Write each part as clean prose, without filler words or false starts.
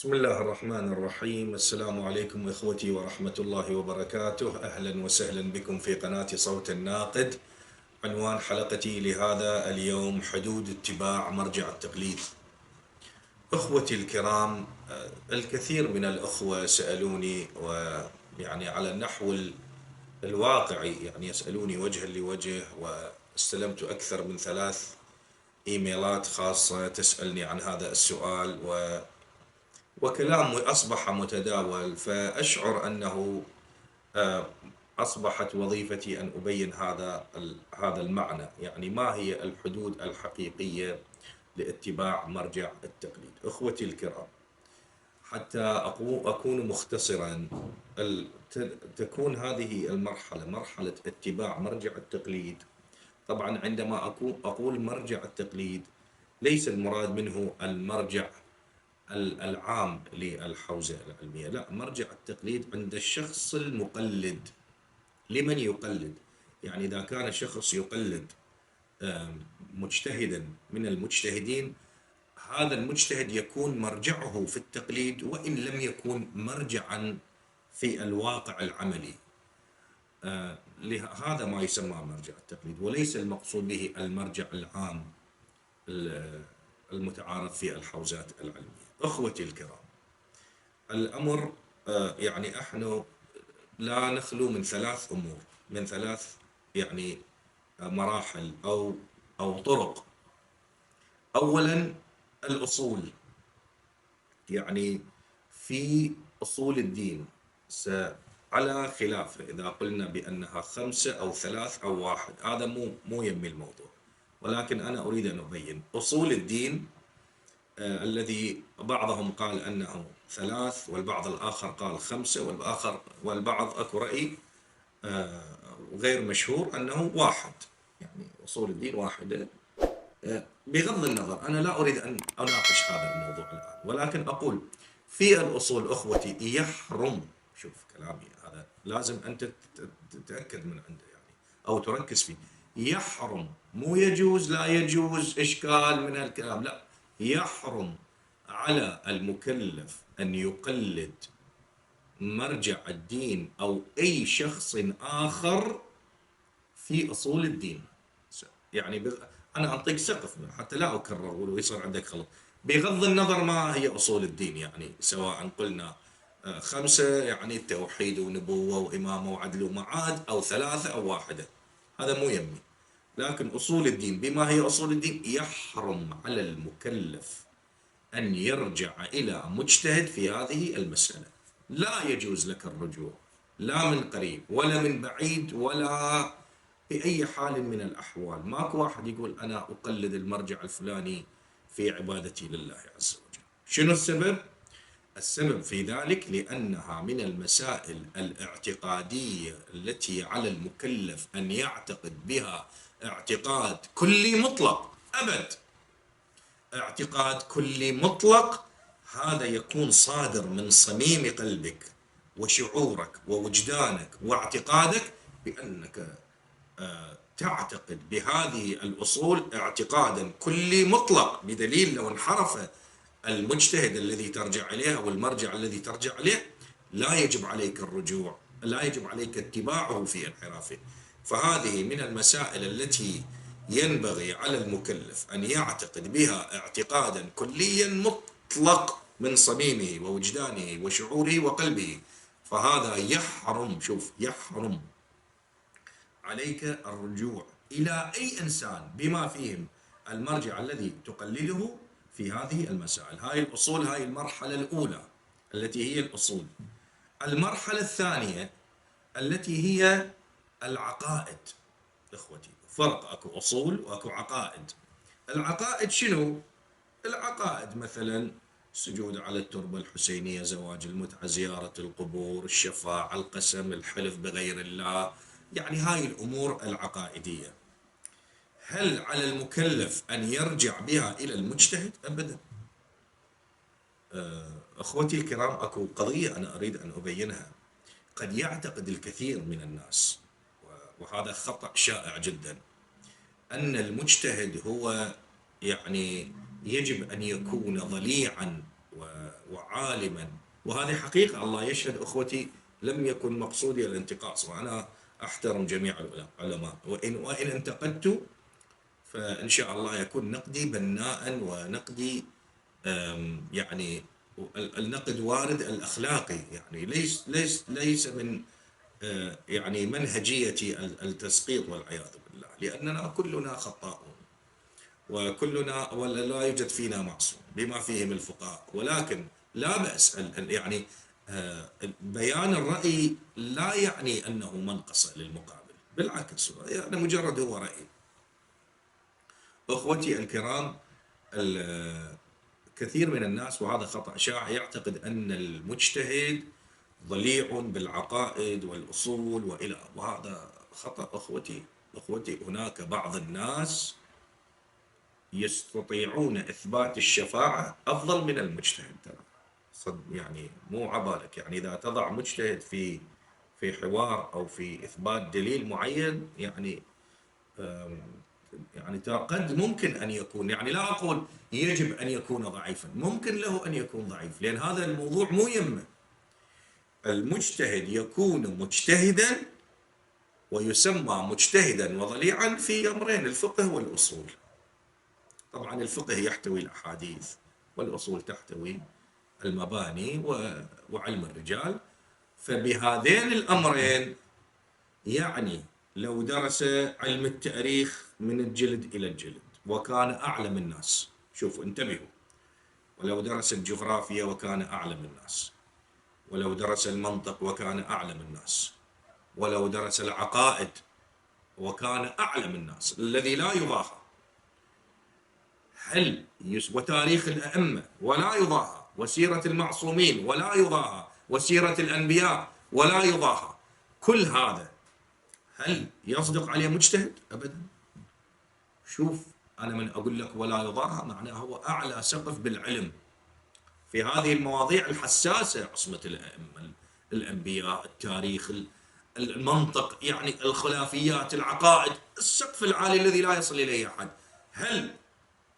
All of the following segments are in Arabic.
بسم الله الرحمن الرحيم. السلام عليكم إخوتي ورحمة الله وبركاته. أهلا وسهلا بكم في قناة صوت الناقد. عنوان حلقتي لهذا اليوم: حدود اتباع مرجع التقليد. إخوتي الكرام، الكثير من الأخوة سألوني، ويعني على النحو الواقعي، يعني يسألوني وجها لوجه، واستلمت أكثر من 3 إيميلات خاصة تسألني عن هذا السؤال، وكلام أصبح متداول، فأشعر أنه آه، أصبحت وظيفتي أن أبين هذا المعنى، يعني ما هي الحدود الحقيقية لاتباع مرجع التقليد. أخوتي الكرام، حتى أكون مختصرا، تكون هذه المرحلة مرحلة اتباع مرجع التقليد. طبعا عندما أقول مرجع التقليد، ليس المراد منه المرجع العام للحوزة العلمية، لا، مرجع التقليد عند الشخص المقلد. لمن يقلد؟ يعني إذا كان شخص يقلد مجتهدا من المجتهدين، هذا المجتهد يكون مرجعه في التقليد وإن لم يكن مرجعا في الواقع العملي. هذا ما يسمى مرجع التقليد، وليس المقصود به المرجع العام المتعارف في الحوزات العلمية. أخوتي الكرام، الأمر يعني احنا لا نخلو من 3 أمور، من 3 مراحل أو طرق. أولا، الأصول. يعني في أصول الدين على خلاف، إذا قلنا بأنها 5 أو 3 أو 1، هذا مو يمي الموضوع، ولكن أنا أريد أن أبين أصول الدين. الذي بعضهم قال أنه 3، والبعض الآخر قال 5، والبعض أكو رأي غير مشهور أنه 1. يعني أصول الدين واحدة. بغض النظر، أنا لا أريد أن أناقش هذا الموضوع الآن، ولكن أقول في الأصول أخوتي يحرم. شوف كلامي هذا لازم أنت تتأكد من عنده، يعني أو تركز فيه. يحرم، مو يجوز، لا يجوز، إشكال من هالكلام، لا. يحرم على المكلف أن يقلد مرجع الدين أو أي شخص آخر في أصول الدين. يعني أنا أعطيك سقف حتى لا أكرر ويصير عندك خلط. بغض النظر ما هي أصول الدين، يعني سواء قلنا 5 يعني التوحيد ونبوة وإمامة وعدل ومعاد، أو 3 أو 1، هذا مو يمي. لكن أصول الدين، بما هي أصول الدين، يحرم على المكلف أن يرجع إلى مجتهد في هذه المسألة. لا يجوز لك الرجوع، لا من قريب ولا من بعيد ولا بأي حال من الأحوال. ماكو واحد يقول أنا أقلد المرجع الفلاني في عبادتي لله عز وجل. شنو السبب؟ السبب في ذلك لأنها من المسائل الاعتقادية التي على المكلف أن يعتقد بها اعتقاد كلي مطلق أبد. اعتقاد كلي مطلق، هذا يكون صادر من صميم قلبك وشعورك ووجدانك واعتقادك بأنك تعتقد بهذه الأصول اعتقادا كلي مطلق، بدليل لو انحرف المجتهد الذي ترجع إليه أو المرجع الذي ترجع إليه، لا يجب عليك الرجوع، لا يجب عليك اتباعه في انحرافه. فهذه من المسائل التي ينبغي على المكلف أن يعتقد بها اعتقادا كليا مطلق من صميمه ووجدانه وشعوره وقلبه. فهذا يحرم، شوف، يحرم عليك الرجوع إلى أي إنسان بما فيهم المرجع الذي تقلده في هذه المسائل. هاي الأصول، هاي المرحلة الأولى التي هي الأصول. المرحلة الثانية التي هي العقائد. إخوتي، فرق، أكو أصول وأكو عقائد. العقائد شنو؟ العقائد مثلا السجود على التربة الحسينية، زواج المتعة، زيارة القبور، الشفاعة، القسم، الحلف بغير الله، يعني هاي الأمور العقائدية. هل على المكلف أن يرجع بها إلى المجتهد؟ أبدا. أخوتي الكرام، أكو قضية أنا أريد أن أبينها. قد يعتقد الكثير من الناس، وهذا خطأ شائع جدا، أن المجتهد هو يعني يجب أن يكون ضليعا وعالما. وهذه حقيقة، الله يشهد أخوتي، لم يكن مقصودي الانتقاص، وأنا أحترم جميع العلماء، وإن انتقدت فإن شاء الله يكون نقدي بناء، ونقدي يعني النقد وارد الأخلاقي، يعني ليس من يعني منهجية التسقيط والعياذ بالله، لأننا كلنا خطاؤون، وكلنا ولا لا يوجد فينا معصوم بما فيهم الفقهاء. ولكن لا بأس يعني بيان الرأي لا يعني أنه منقصة للمقابل، بالعكس يعني مجرد هو رأي. أخوتي الكرام، كثير من الناس، وهذا خطأ شائع، يعتقد أن المجتهد ضليع بالعقائد والأصول وهذا خطأ. أخوتي هناك بعض الناس يستطيعون إثبات الشفاعة أفضل من المجتهد، ترى يعني مو عبالك، يعني إذا تضع مجتهد في حوار أو في إثبات دليل معين، يعني قد ممكن أن يكون، يعني لا أقول يجب أن يكون ضعيفا، ممكن له أن يكون ضعيف، لأن هذا الموضوع مو يمه. المجتهد يكون مجتهدا ويسمى مجتهدا وضليعا في أمرين: الفقه والأصول. طبعا الفقه يحتوي الأحاديث، والأصول تحتوي المباني وعلم الرجال. فبهذين الأمرين، يعني لو درس علم التاريخ من الجلد إلى الجلد وكان أعلم الناس، شوفوا انتبهوا، ولو درس الجغرافيا وكان أعلم الناس، ولو درس المنطق وكان أعلم الناس، ولو درس العقائد وكان أعلم الناس الذي لا يضاهى، وتاريخ الأئمة ولا يضاهى، وسيرة المعصومين ولا يضاهى، وسيرة الأنبياء ولا يضاهى، كل هذا هل يصدق عليه مجتهد؟ أبدا. شوف، أنا من أقول لك ولا يضاهى، معناه هو أعلى سقف بالعلم في هذه المواضيع الحساسة: عصمة الأئمة، الأنبياء، التاريخ، المنطق، يعني الخلافيات، العقائد، السقف العالي الذي لا يصل إليه أحد. هل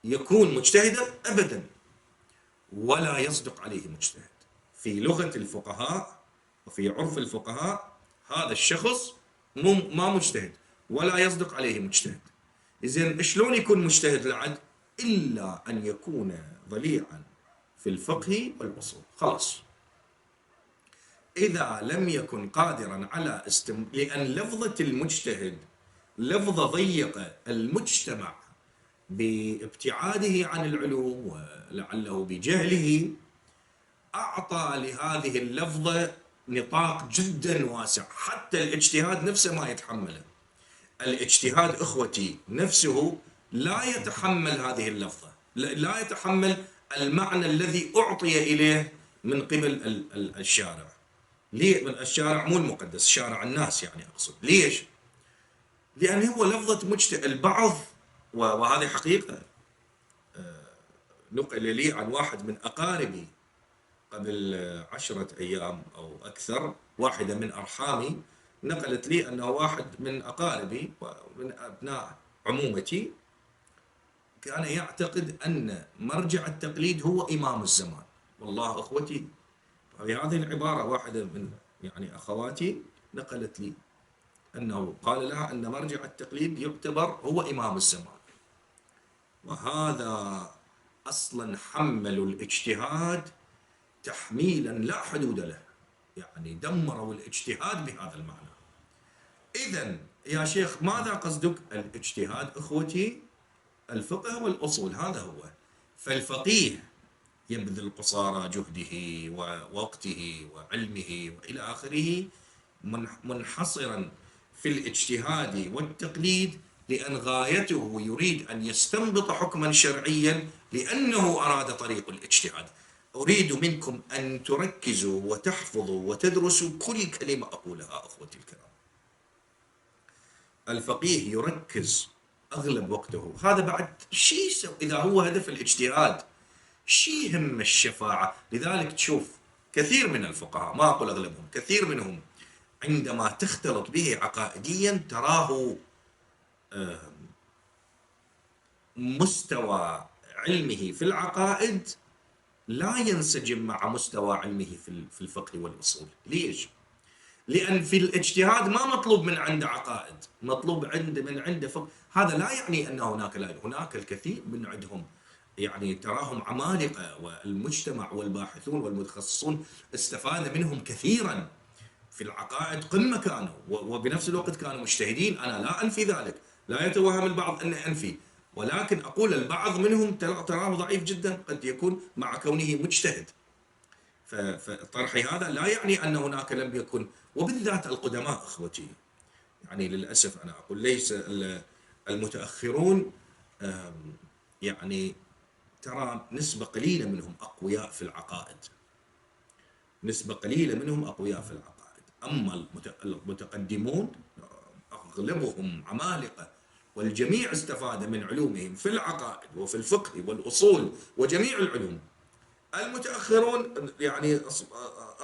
يكون مجتهدا؟ أبدا، ولا يصدق عليه مجتهد. في لغة الفقهاء وفي عرف الفقهاء، هذا الشخص ما مجتهد ولا يصدق عليه مجتهد. إذن شلون يكون مجتهد العد؟ إلا أن يكون ضليعا في الفقه والأصول، خلاص. إذا لم يكن قادرا على لأن لفظة المجتهد لفظة ضيقة، المجتمع بابتعاده عن العلوم ولعله بجهله أعطى لهذه اللفظة نطاق جدا واسع، حتى الاجتهاد نفسه ما يتحمله. الاجتهاد أخوتي نفسه لا يتحمل هذه اللفظة، لا يتحمل المعنى الذي أعطي إليه من قبل الشارع. ليه؟ الشارع مو المقدس، شارع الناس يعني أقصد. ليش؟ لأن هو لفظة مجتهد. البعض، وهذه حقيقة نقل لي عن واحد من أقاربي قبل 10 أيام أو أكثر، واحدة من أرحامي نقلت لي أنه واحد من أقاربي ومن أبناء عمومتي كان يعتقد أن مرجع التقليد هو إمام الزمان. والله أخوتي، هذه العبارة واحدة من يعني أخواتي نقلت لي أنه قال لها أن مرجع التقليد يعتبر هو إمام الزمان. وهذا أصلا حملوا الاجتهاد تحميلا لا حدود له، يعني دمروا الاجتهاد بهذا المعنى. إذن يا شيخ، ماذا قصدك؟ الاجتهاد أخوتي الفقه والأصول، هذا هو. فالفقيه يبذل قصارى جهده ووقته وعلمه وإلى آخره منحصرا في الاجتهاد والتقليد، لأن غايته يريد أن يستنبط حكما شرعيا لأنه أراد طريق الاجتهاد. أريد منكم أن تركزوا وتحفظوا وتدرسوا كل كلمة أقولها أخوتي الكرام. الفقيه يركز أغلب وقته، هذا بعد شيء إذا هو هدف الاجتهاد شيء هم الشفاعة. لذلك تشوف كثير من الفقهاء، ما أقول أغلبهم، كثير منهم عندما تختلط به عقائديا تراه مستوى علمه في العقائد لا ينسجم مع مستوى علمه في الفقه والأصول. ليش؟ لأن في الاجتهاد ما مطلوب من عنده عقائد، مطلوب من عنده فقه. هذا لا يعني أن هناك الكثير من عندهم يعني تراهم عمالقة، والمجتمع والباحثون والمتخصصون استفاد منهم كثيرا في العقائد، قمة كانوا، وبنفس الوقت كانوا مجتهدين. أنا لا أنفي ذلك، لا يتوهم البعض أن أنفي، ولكن أقول البعض منهم تراه ضعيف جدا قد يكون مع كونه مجتهد. فطرحي هذا لا يعني أن هناك لم يكن، وبالذات القدماء أخوتي. يعني للأسف أنا أقول ليس المتأخرون، يعني ترى نسبة قليلة منهم أقوياء في العقائد، نسبة قليلة منهم أقوياء في العقائد. أما المتقدمون أغلبهم عمالقة، والجميع استفاد من علومهم في العقائد وفي الفقه والأصول وجميع العلوم. المتأخرون يعني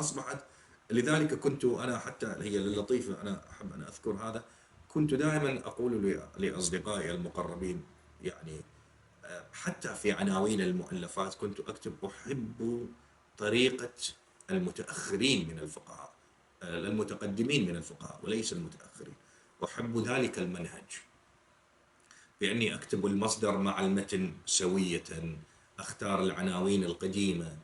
أصبحت. لذلك كنت أنا، حتى هي اللطيفة، أنا أحب أن أذكر هذا، كنت دائما أقول لأصدقائي المقربين، يعني حتى في عناوين المؤلفات كنت أكتب: أحب طريقة المتأخرين من الفقهاء، المتقدمين من الفقهاء وليس المتأخرين. أحب ذلك المنهج، بأني أكتب المصدر مع المتن سوية، أختار العناوين القديمة.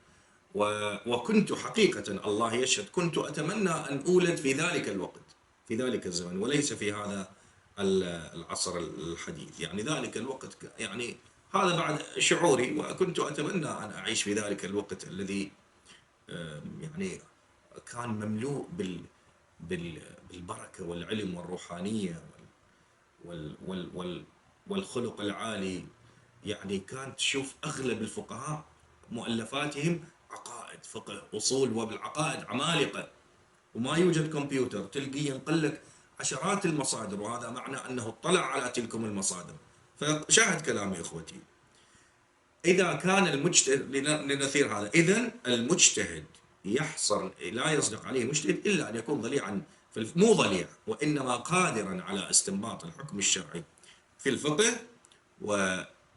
وكنت حقيقة الله يشهد كنت أتمنى أن أولد في ذلك الوقت، في ذلك الزمن، وليس في هذا العصر الحديث. يعني ذلك الوقت يعني هذا بعد شعوري، وكنت أتمنى أن أعيش في ذلك الوقت الذي يعني كان مملوء بالبركة والعلم والروحانية والخلق العالي. يعني كانت تشوف أغلب الفقهاء مؤلفاتهم عقائد، فقه، أصول، وبالعقائد عمالقة، وما يوجد كمبيوتر، تلقي ينقل لك عشرات المصادر، وهذا معنى أنه اطلع على تلكم المصادر. فشاهد كلامي إخوتي، إذا كان المجتهد، لنثير هذا، إذا المجتهد يحصل، لا يصدق عليه مجتهد إلا أن يكون ضليعا، مو ضليع، وإنما قادرا على استنباط الحكم الشرعي في الفقه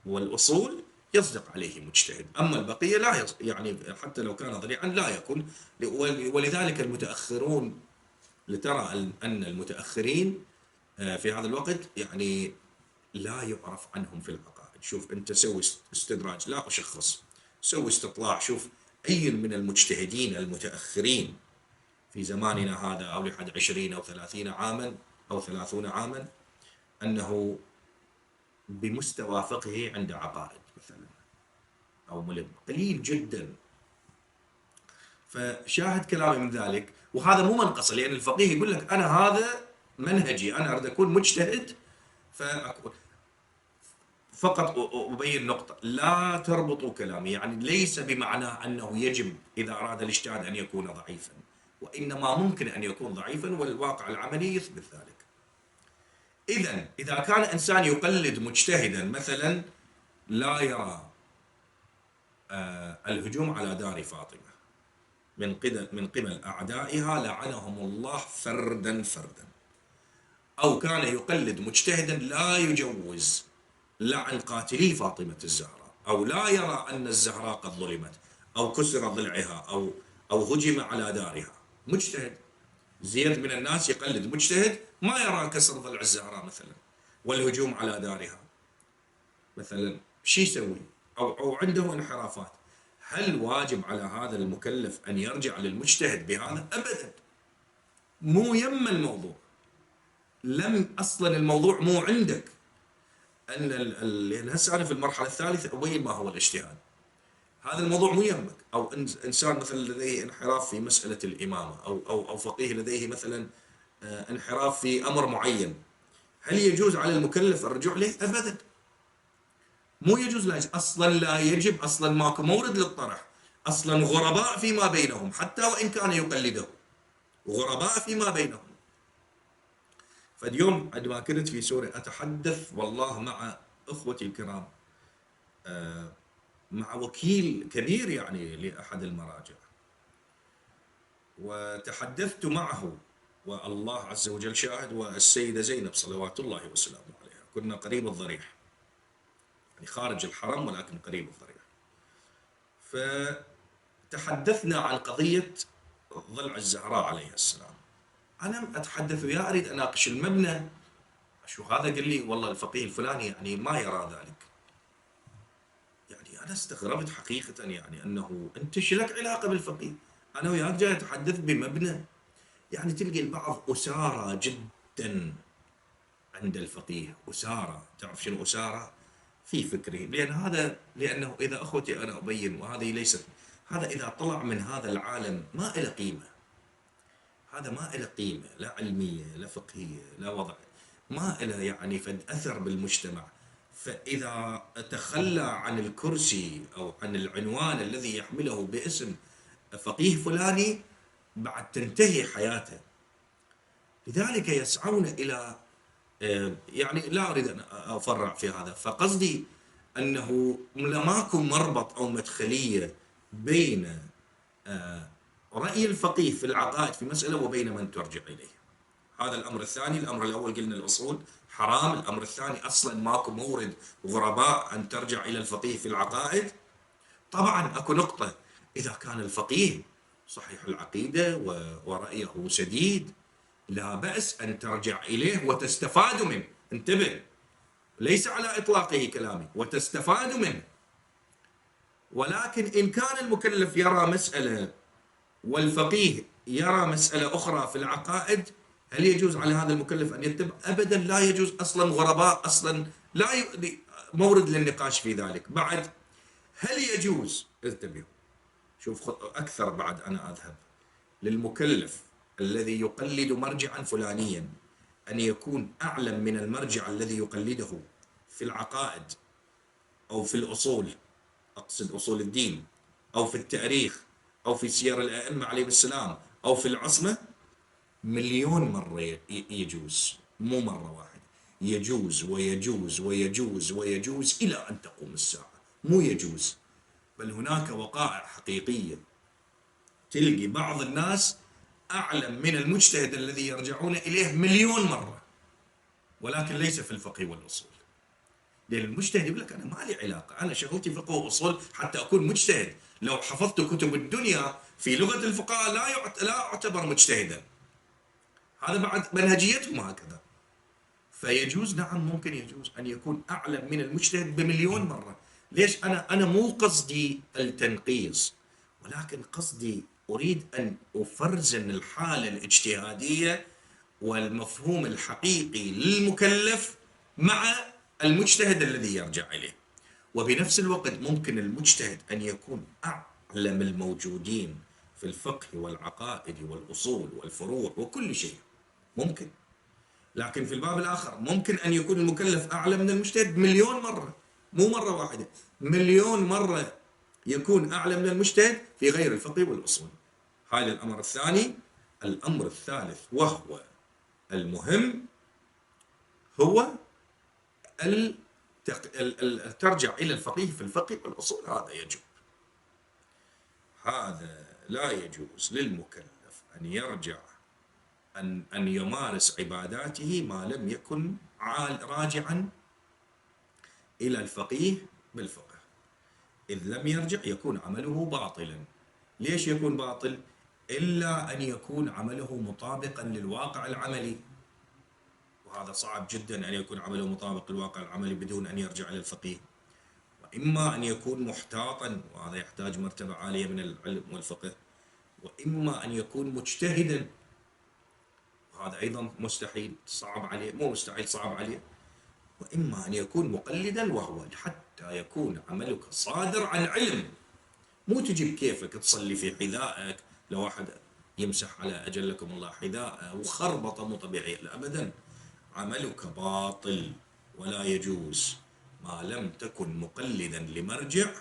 والأصول، يصدق عليه مجتهد. أما البقية لا يعني حتى لو كان ضليعا لا يكون. ولذلك المتأخرون، لترى أن المتأخرين في هذا الوقت يعني لا يعرف عنهم في العقائد. شوف أنت، سوي استدراج، لا أشخص، سوي استطلاع، شوف أي من المجتهدين المتأخرين في زماننا هذا، أو لحد 20 أو 30 عاما أو 30 عاما، أنه بمستوى فقهي عند عقائد مثلا أو ملم، قليل جدا. فشاهد كلامي من ذلك. وهذا مو منقصة، لأن الفقيه يقول لك أنا هذا منهجي، أنا أريد أكون مجتهد. فأكون فقط أبين نقطة، لا تربطوا كلامي، يعني ليس بمعنى أنه يجب إذا أراد الاجتهاد أن يكون ضعيفا، وإنما ممكن أن يكون ضعيفا، والواقع العملي يثبت ذلك. إذا كان إنسان يقلد مجتهدا مثلا لا يرى الهجوم على دار فاطمة من قبل أعدائها لعنهم الله فردا فردا، أو كان يقلد مجتهدا لا يجوز لعن قاتلي فاطمة الزهراء، أو لا يرى أن الزهراء قد ظلمت أو كسر ضلعها أو هجم على دارها، مجتهد. زيد من الناس يقلد مجتهد ما يرى كسر ضلع الزهراء مثلا والهجوم على دارها مثلا، شو يسوي؟ أو عنده انحرافات. هل واجب على هذا المكلف أن يرجع للمجتهد بهذا؟ أبدا، مو يم الموضوع، لم أصلا الموضوع مو عندك. أن لأن هسه أنا في المرحلة الثالثة أبين ما هو الاجتهاد. هذا الموضوع مو يمك. أو إنسان مثلا لديه انحراف في مسألة الإمامة، أو فقيه لديه مثلا انحراف في أمر معين، هل يجوز على المكلف الرجوع له؟ أبدا، مو يجوز، لا يجوز. أصلا لا يجب، أصلا ماكو مورد للطرح، أصلا غرباء فيما بينهم حتى وإن كان يقلده، غرباء فيما بينهم. فاليوم عندما كنت في سوريا أتحدث والله مع إخوتي الكرام، مع وكيل كبير يعني لأحد المراجع، وتحدثت معه، والله عز وجل شاهد، والسيدة زينب صلوات الله وسلامه عليها، كنا قريب الضريح، يعني خارج الحرم ولكن قريب الضريح. تحدثنا عن قضية ضلع الزهراء عليه السلام. أنا أتحدث ويا أريد أناقش المبنى، شو هذا قال لي والله الفقيه الفلاني يعني ما يرى ذلك. يعني أنا استغربت حقيقة، يعني أنه أنت شو لك علاقة بالفقيه؟ أنا وياك جاي أتحدث بمبنى. يعني تلقي البعض أسارة جدا عند الفقيه، أسارة. تعرف شنو أسارة؟ في فكره، لأنه إذا أخوتي أنا أبين، وهذه ليست، هذا إذا طلع من هذا العالم ما له قيمة. هذا ما له قيمة، لا علمية لا فقهية لا وضع، ما له يعني فد أثر بالمجتمع. فإذا تخلى عن الكرسي أو عن العنوان الذي يحمله باسم فقيه فلاني، بعد تنتهي حياته. لذلك يسعون إلى، يعني لا أريد أن أفرع في هذا، فقصدي أنه ماكو مربط أو مدخلية بين رأي الفقيه في العقائد في مسألة وبين من ترجع إليه. هذا الأمر الثاني. الأمر الأول قلنا الأصول حرام. الأمر الثاني أصلا ماكو مورد غرباء أن ترجع إلى الفقيه في العقائد. طبعا أكو نقطة، إذا كان الفقيه صحيح العقيدة ورأيه سديد، لا بأس أن ترجع إليه وتستفاد منه. انتبه، ليس على إطلاقه كلامي، وتستفاد منه. ولكن إن كان المكلف يرى مسألة والفقيه يرى مسألة أخرى في العقائد، هل يجوز على هذا المكلف أن يتبع؟ أبدا لا يجوز. أصلا غرباء، أصلا لا مورد للنقاش في ذلك. بعد هل يجوز، انتبهوا، شوف أكثر بعد أنا أذهب للمكلف الذي يقلد مرجعا فلانيا أن يكون أعلم من المرجع الذي يقلده في العقائد أو في الأصول، أقصد أصول الدين، أو في التاريخ، أو في سير الأئمة عليهم السلام، أو في العصمة. مليون مرة يجوز، مو مرة واحدة. يجوز ويجوز ويجوز ويجوز إلى أن تقوم الساعة. مو يجوز، بل هناك وقائع حقيقية تلقي بعض الناس أعلم من المجتهد الذي يرجعون إليه مليون مرة، ولكن ليس في الفقه والأصول. لأن المجتهد يقول لك أنا ما لي علاقة، أنا شغلتي فقه وأصول حتى أكون مجتهد. لو حفظت كتب الدنيا في لغة الفقهاء لا أعتبر مجتهدا. هذا بعد منهجيتهم هكذا. فيجوز، نعم ممكن يجوز أن يكون أعلم من المجتهد بمليون مرة. ليش؟ أنا مو قصدي التنقيص، ولكن قصدي أريد أن أفرزن الحالة الاجتهادية والمفهوم الحقيقي للمكلف مع المجتهد الذي يرجع إليه. وبنفس الوقت ممكن المجتهد أن يكون أعلم الموجودين في الفقه والعقائد والأصول والفروع وكل شيء، ممكن. لكن في الباب الآخر ممكن أن يكون المكلف أعلم من المجتهد مليون مرة، مو مرة واحدة، مليون مرة يكون أعلم من المجتهد في غير الفقه والأصول. هذا الأمر الثاني. الأمر الثالث وهو المهم، هو ترجع إلى الفقيه في الفقه والأصول. هذا يجب، هذا لا يجوز للمكلف أن يرجع أن يمارس عباداته ما لم يكن راجعا إلى الفقيه بالفقه. إذ لم يرجع يكون عمله باطلا. ليش يكون باطل؟ إلا أن يكون عمله مطابقا للواقع العملي، وهذا صعب جدا أن يكون عمله مطابق للواقع العملي بدون أن يرجع إلى الفقيه. وإما أن يكون محتاطا، وهذا يحتاج مرتبة عالية من العلم والفقه. وإما أن يكون مجتهدا، وهذا أيضا مستحيل، صعب عليه، مو مستحيل، صعب عليه. وإما أن يكون مقلدا، وهو حتى يكون عملك صادر عن علم، مو تجي بكيفك تصلي في حذائك. لو واحد يمسح على أجلكم الله حذاء وخربطة مو طبيعية، لا أبدا، عملك باطل ولا يجوز ما لم تكن مقلدا لمرجع.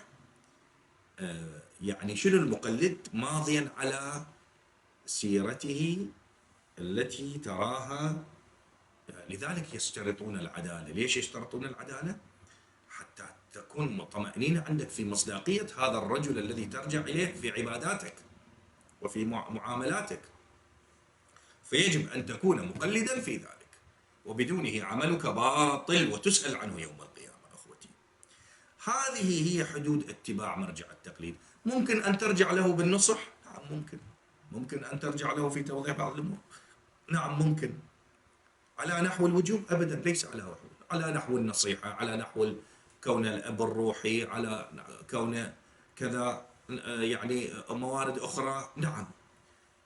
يعني شنو المقلد؟ ماضيا على سيرته التي تراها. لذلك يشترطون العدالة. ليش يشترطون العدالة؟ حتى تكون طمأنينة عندك في مصداقية هذا الرجل الذي ترجع إليه في عباداتك وفي معاملاتك. فيجب أن تكون مقلدا في ذلك، وبدونه عملك باطل وتسأل عنه يوم القيامة. أخوتي، هذه هي حدود اتباع مرجع التقليد. ممكن أن ترجع له بالنصح؟ نعم ممكن. ممكن أن ترجع له في توضيح بعض الأمور؟ نعم ممكن. على نحو الوجوب؟ أبدا، ليس على نحو النصيحة، على نحو كون الأب الروحي، على كون كذا، يعني موارد أخرى، نعم.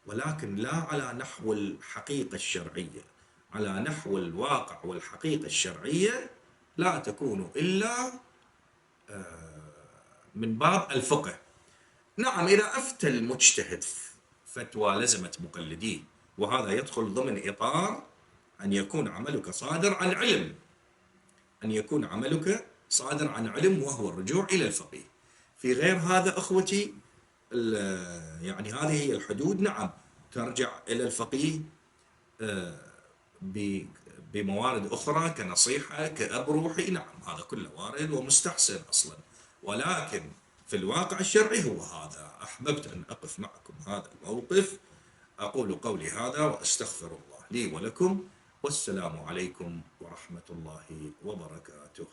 ولكن لا على نحو الحقيقة الشرعية. على نحو الواقع والحقيقة الشرعية لا تكون إلا من باب الفقه. نعم، إذا أفتى المجتهد فتوى لزمت مقلديه، وهذا يدخل ضمن إطار أن يكون عملك صادر عن علم، أن يكون عملك صادر عن علم، وهو الرجوع إلى الفقيه. في غير هذا أخوتي، يعني هذه هي الحدود، نعم ترجع إلى الفقيه بموارد أخرى كنصيحة، كأب روحي، نعم هذا كله وارد ومستحسن أصلا. ولكن في الواقع الشرعي هو هذا. أحببت أن أقف معكم هذا الموقف. أقول قولي هذا وأستغفر الله لي ولكم، والسلام عليكم ورحمة الله وبركاته.